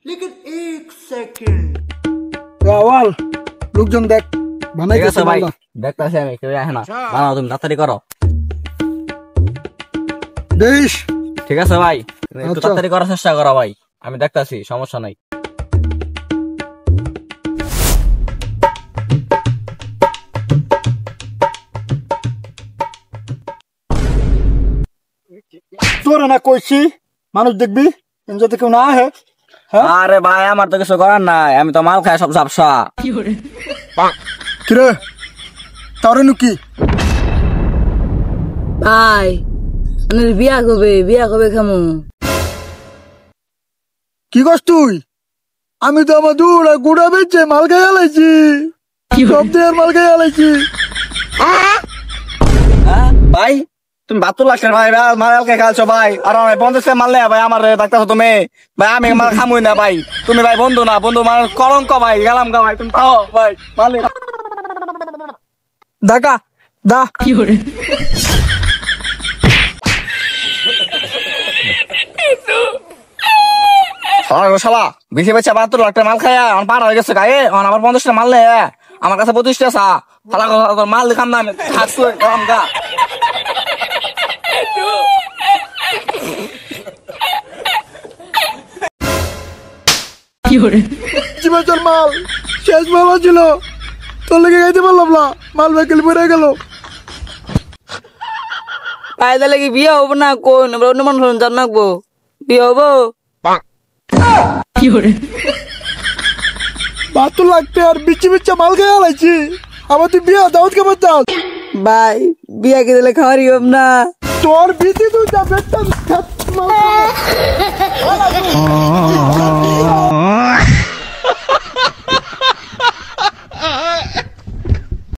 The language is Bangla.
लेकिन एक सेकंड আওয়াল লোকজন দেখ বানাইতেছে ভাই ভাই দেখতাছি আমি কেউ আসে না বানাও তুমি তাড়াতাড়ি করো দেশ ঠিক আছে ভাই একটু আচ্ছা। তাড়াতাড়ি করার চেষ্টা করো ভাই আমি দেখতাছি সমস্যা নাই তোর না কইছি মানুষ দেখবি যাতে কেউ না আহে হ্যাঁ আরে ভাই আমার তো কিছু করার নাই আমি তো মাল খাই সব ঝাপসা কিরে তারে নুকি ভাই আমার বিয়া কবে খামু কি করছ তুই আমি তো আমার দুরা গুড়া বেচে মাল খাই আলাইছি সব দিয়ে মাল খাই আলাইছি হ্যাঁ ভাই তুমি বাতুল লাগছে ভাই মাল খাই খালছো ভাই আর ভাই 50 মাল নেই ভাই আমার ডাক্তার তুমি ভাই আমি মাল খামুই না ভাই তুমি ভাই বন্ধু না বন্ধু মানে কলঙ্ক ভাই গেলাম গা ভাই তুমি খাও ভাই মাল দেখা দা শালা বেশি বেচা 72 লাখ টাকা মাল খায়া আমার পার হয়ে গেছে গায়ে আমার 50 মাল নেই আমার কাছে 25 টা শালা মাল দেখাম না আমি থাকছো গরম গা জীবন মাল শেষ মাল ছিল তোর লেগে গাইতে পারলাম না মাল বেকেল পড়ে গেল ভাই তাহলে কি বিয়া হবো না কোন আমরা অন্য মানুষ জানাকবো বিয়া হবো 72 লাখ টাকা আর বিচি বিচা মাল খাই আলাইছি আবার তুই বিয়া দাওয়াত কেমন দাও ভাই বিয়া কে দিলে খাওয়ারি হব না তোর বিচি তুই যা বেতন